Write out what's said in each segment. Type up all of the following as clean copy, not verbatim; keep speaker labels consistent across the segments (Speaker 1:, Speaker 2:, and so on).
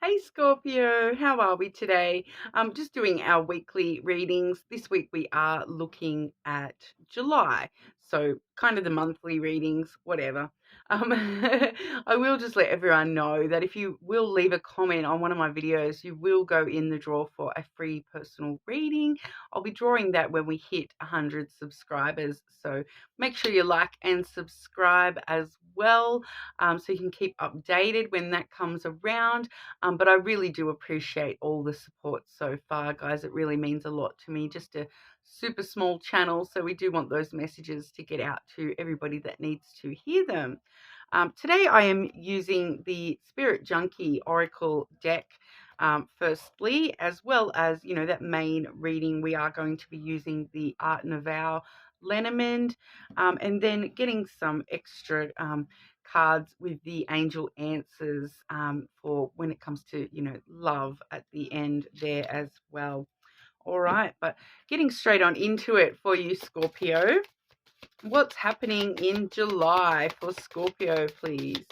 Speaker 1: Hey Scorpio, how are we today? Just doing our weekly readings. This week we are looking at July, so kind of the monthly readings, whatever. Um, I will just let everyone know that if you will leave a comment on one of my videos, you will go in the draw for a free personal reading. I'll be drawing that when we hit 100 subscribers, so make sure you like and subscribe as well, so you can keep updated when that comes around. But I really do appreciate all the support so far, guys. It really means a lot to me. Just a super small channel, so we do want those messages to get out to everybody that needs to hear them. Today I am using the Spirit Junkie Oracle deck. Firstly, as well as, that main reading, we are going to be using the Art Nouveau Lenormand, and then getting some extra cards with the angel answers for when it comes to, love at the end there as well. All right, but getting straight on into it for you, Scorpio. What's happening in July for Scorpio, please?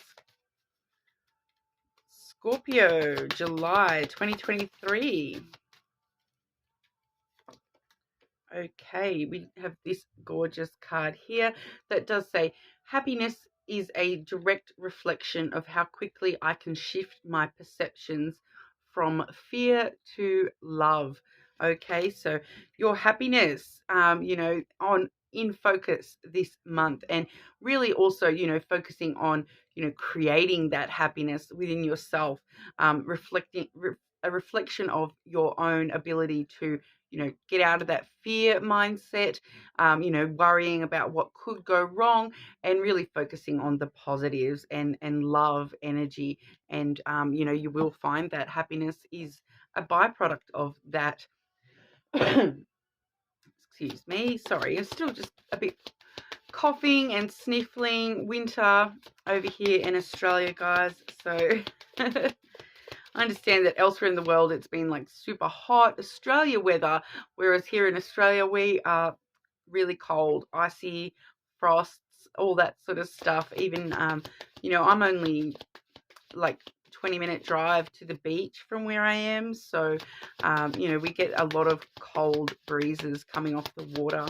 Speaker 1: Scorpio, July 2023. Okay, we have this gorgeous card here that does say, happiness is a direct reflection of how quickly I can shift my perceptions from fear to love. Okay, so your happiness, on in focus this month, and really also, focusing on, creating that happiness within yourself, a reflection of your own ability to, get out of that fear mindset, worrying about what could go wrong, and really focusing on the positives and love energy. And, you will find that happiness is a byproduct of that. Excuse me. Sorry, I'm still just a bit coughing and sniffling. Winter over here in Australia, guys. So I understand that elsewhere in the world it's been like super hot Australia weather, whereas here in Australia we are really cold, icy, frosts, all that sort of stuff. Even, I'm only like 20-minute drive to the beach from where I am. So, we get a lot of cold breezes coming off the water.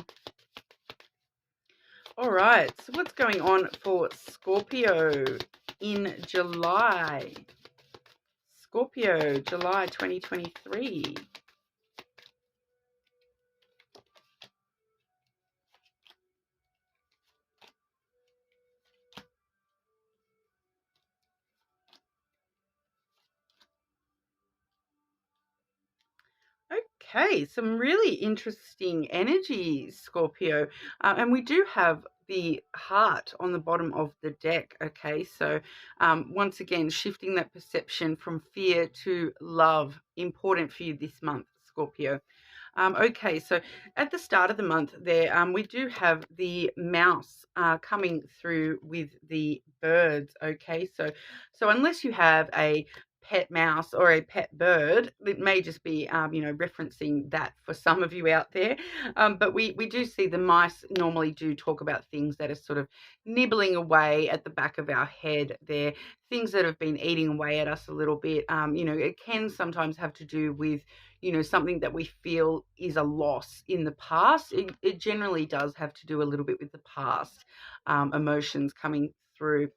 Speaker 1: All right, so what's going on for Scorpio in July? Scorpio, July 2023. Okay, some really interesting energies, Scorpio. And we do have the heart on the bottom of the deck. Okay, so once again, shifting that perception from fear to love, important for you this month, Scorpio. Okay, so at the start of the month there, we do have the mouse coming through with the birds. Okay, so unless you have a pet mouse or a pet bird, it may just be, referencing that for some of you out there. But we do see the mice normally do talk about things that are sort of nibbling away at the back of our head there, things that have been eating away at us a little bit. It can sometimes have to do with, something that we feel is a loss in the past. It generally does have to do a little bit with the past emotions coming through,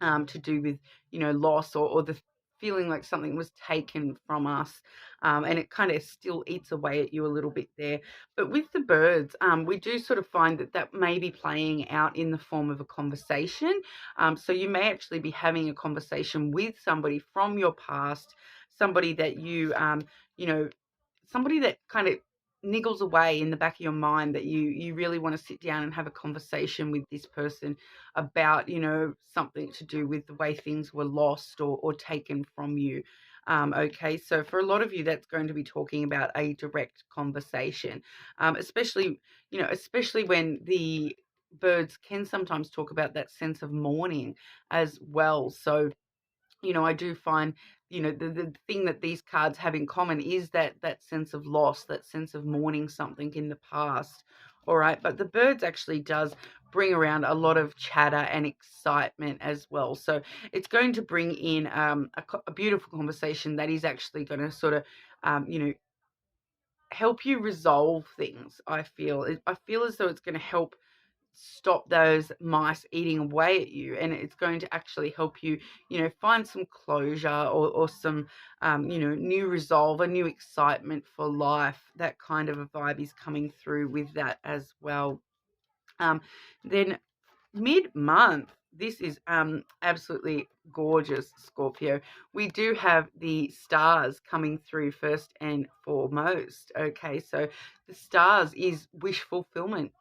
Speaker 1: to do with, loss, or the feeling like something was taken from us, and it kind of still eats away at you a little bit there. But with the birds, we do sort of find that that may be playing out in the form of a conversation. So you may actually be having a conversation with somebody from your past, somebody that you know, somebody that kind of niggles away in the back of your mind, that you really want to sit down and have a conversation with this person about, something to do with the way things were lost or taken from you. Okay, so for a lot of you, that's going to be talking about a direct conversation, especially when the birds can sometimes talk about that sense of mourning as well. So, I do find, the thing that these cards have in common is that sense of loss, that sense of mourning something in the past. All right, but the birds actually does bring around a lot of chatter and excitement as well. So it's going to bring in a beautiful conversation that is actually going to sort of, help you resolve things. I feel as though it's going to help stop those mice eating away at you, and it's going to actually help you, find some closure, or some, new resolve, a new excitement for life. That kind of a vibe is coming through with that as well. Then mid-month, this is absolutely gorgeous, Scorpio. We do have the stars coming through first and foremost. Okay, so the stars is wish fulfillment,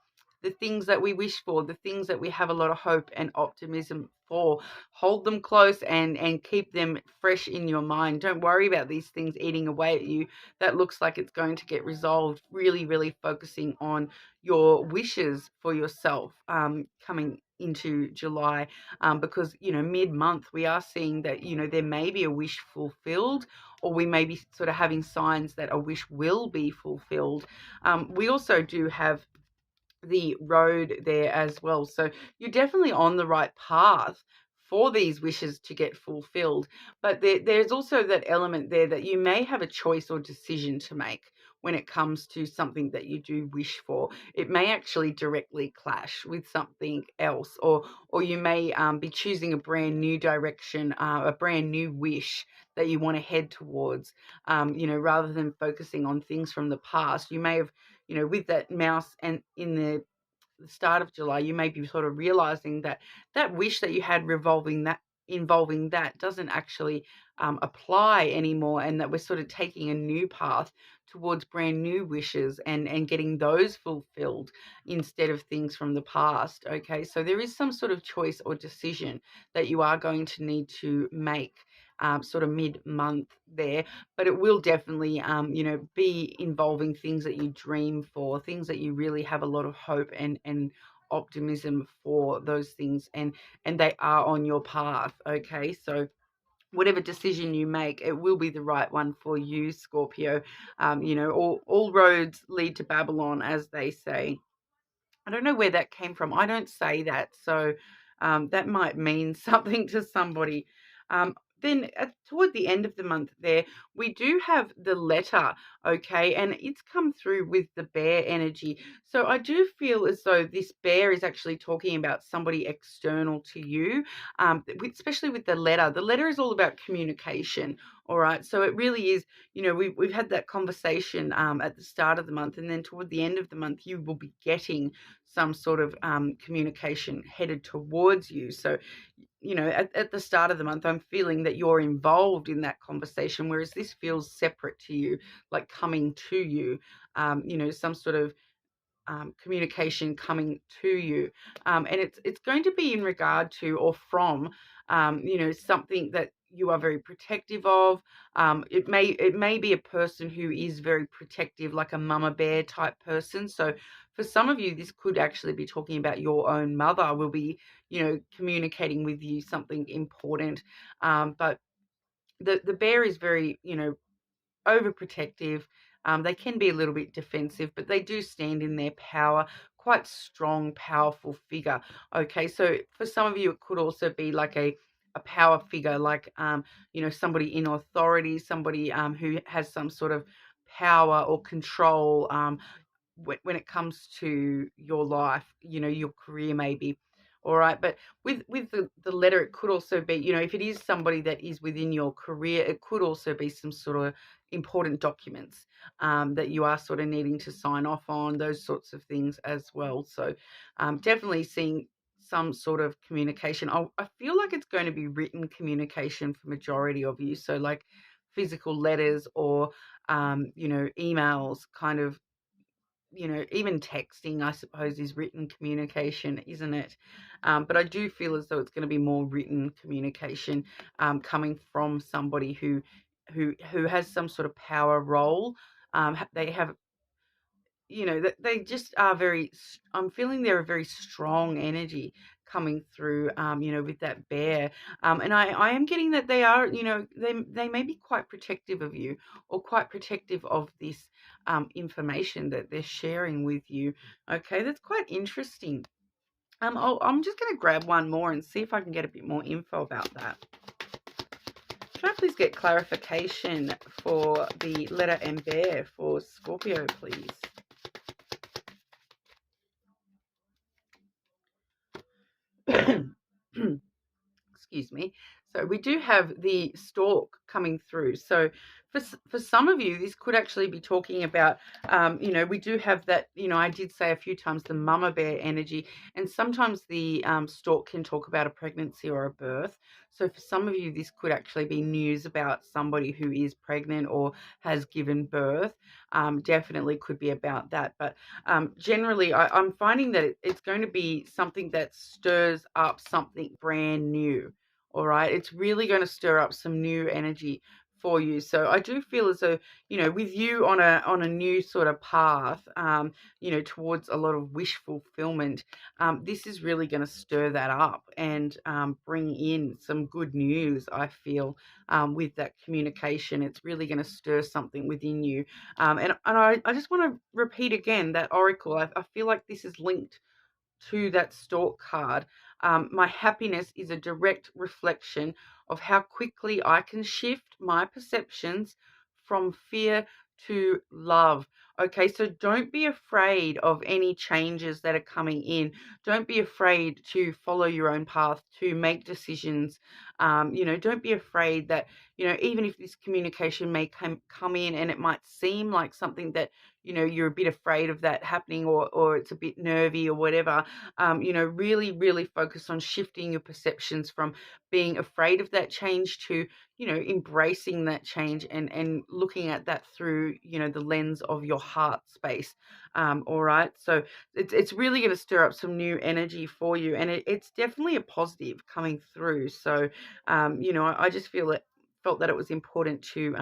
Speaker 1: the things that we wish for, the things that we have a lot of hope and optimism for. Hold them close and keep them fresh in your mind. Don't worry about these things eating away at you. That looks like it's going to get resolved. Really, really focusing on your wishes for yourself, coming into July, because mid-month we are seeing that there may be a wish fulfilled, or we may be sort of having signs that a wish will be fulfilled. We also do have the road there as well. So you're definitely on the right path for these wishes to get fulfilled. But there's also that element there that you may have a choice or decision to make when it comes to something that you do wish for. It may actually directly clash with something else, or you may be choosing a brand new direction, a brand new wish that you want to head towards. Rather than focusing on things from the past, you may have, with that mouse and in the start of July, you may be sort of realizing that that wish that you had involving that doesn't actually apply anymore, and that we're sort of taking a new path towards brand new wishes and getting those fulfilled instead of things from the past. Okay, so there is some sort of choice or decision that you are going to need to make, sort of mid-month there, but it will definitely, be involving things that you dream for, things that you really have a lot of hope and optimism for, those things, and they are on your path. Okay, so whatever decision you make, it will be the right one for you, Scorpio. All roads lead to Babylon, as they say. I don't know where that came from. I don't say that, so that might mean something to somebody. Um, then toward the end of the month there, we do have the letter, okay, and it's come through with the bear energy. So I do feel as though this bear is actually talking about somebody external to you, especially with the letter. The letter is all about communication, all right? So it really is, we've had that conversation at the start of the month, and then toward the end of the month, you will be getting some sort of communication headed towards you. So, at the start of the month, I'm feeling that you're involved in that conversation, whereas this feels separate to you, like coming to you, some sort of communication coming to you, and it's going to be in regard to or from, something that you are very protective of. It may be a person who is very protective, like a mama bear type person. So for some of you, this could actually be talking about your own mother will be, communicating with you something important. But the bear is very, overprotective. They can be a little bit defensive, but they do stand in their power. Quite strong, powerful figure. Okay, so for some of you, it could also be like a power figure, like somebody in authority, somebody who has some sort of power or control, when it comes to your life, your career maybe. All right, but with the letter, it could also be, if it is somebody that is within your career, it could also be some sort of important documents that you are sort of needing to sign off on, those sorts of things as well. So definitely seeing some sort of communication. I feel like it's going to be written communication for majority of you. So like physical letters, or emails, kind of, even texting, I suppose, is written communication, isn't it? But I do feel as though it's going to be more written communication, coming from somebody who has some sort of power role. They have, that they just are I'm feeling they're a very strong energy coming through, with that bear. And I am getting that they are, they may be quite protective of you, or quite protective of this information that they're sharing with you. Okay, that's quite interesting. I'm just going to grab one more and see if I can get a bit more info about that. Can I please get clarification for the letter M bear for Scorpio, please? Excuse me. So we do have the stork coming through. So for some of you, this could actually be talking about, we do have that, I did say a few times the mama bear energy, and sometimes the stork can talk about a pregnancy or a birth. So for some of you, this could actually be news about somebody who is pregnant or has given birth. Definitely could be about that. But generally, I'm finding that it's going to be something that stirs up something brand new. All right. It's really going to stir up some new energy for you. So I do feel as though, with you on a new sort of path, towards a lot of wish fulfillment, this is really going to stir that up and bring in some good news, I feel, with that communication. It's really going to stir something within you. And I just want to repeat again that oracle. I feel like this is linked to that stork card. My happiness is a direct reflection of how quickly I can shift my perceptions from fear to love. Okay, so don't be afraid of any changes that are coming in. Don't be afraid to follow your own path, to make decisions. Don't be afraid that, even if this communication may come in and it might seem like something that, you're a bit afraid of that happening, or it's a bit nervy or whatever, really, really focus on shifting your perceptions from being afraid of that change to, embracing that change and looking at that through, the lens of your heart space. All right. So it's really going to stir up some new energy for you. And it's definitely a positive coming through. So, I just felt that it was important to,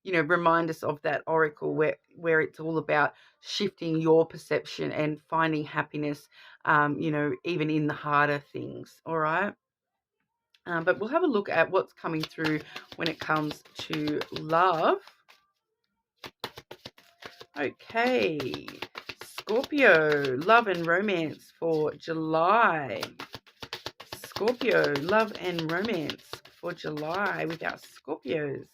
Speaker 1: remind us of that oracle where it's all about shifting your perception and finding happiness, even in the harder things. All right. But we'll have a look at what's coming through when it comes to love. Okay. Scorpio, love and romance for July. Scorpio, love and romance for July with our Scorpios.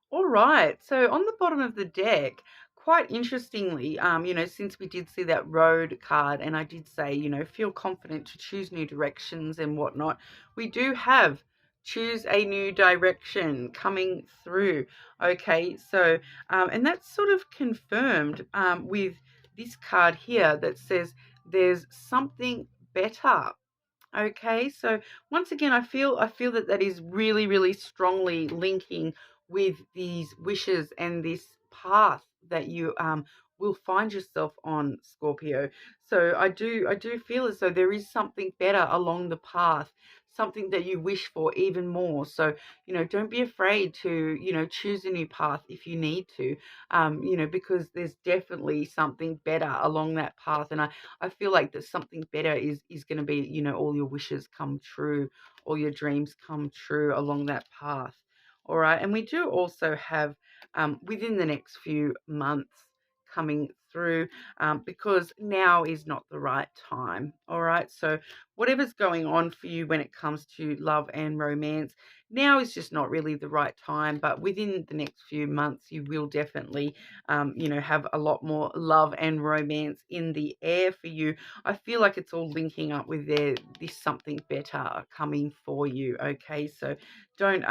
Speaker 1: All right. So on the bottom of the deck, quite interestingly, since we did see that road card and I did say, feel confident to choose new directions and whatnot, we do have choose a new direction coming through. Okay. So, and that's sort of confirmed with this card here that says there's something better. Okay, so once again, I feel that is really, really strongly linking with these wishes and this path that you will find yourself on, Scorpio. So I do feel as though there is something better along the path, something that you wish for even more. So, don't be afraid to, choose a new path if you need to, because there's definitely something better along that path. And I feel like that something better is going to be, all your wishes come true, all your dreams come true along that path. All right. And we do also have within the next few months coming through, because now is not the right time. All right. So whatever's going on for you when it comes to love and romance, now is just not really the right time. But within the next few months, you will definitely, have a lot more love and romance in the air for you. I feel like it's all linking up with this something better coming for you. Okay. So don't,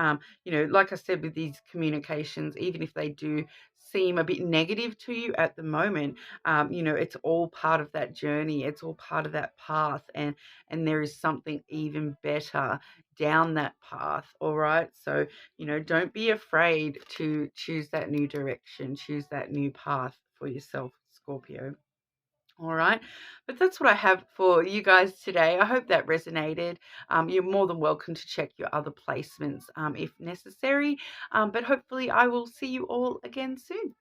Speaker 1: like I said, with these communications, even if they do seem a bit negative to you at the moment, it's all part of that journey. It's all part of that path, and there is something even better down that path. All right. So, don't be afraid to choose that new direction, choose that new path for yourself, Scorpio. All right. But that's what I have for you guys today. I hope that resonated. You're more than welcome to check your other placements if necessary. But hopefully I will see you all again soon.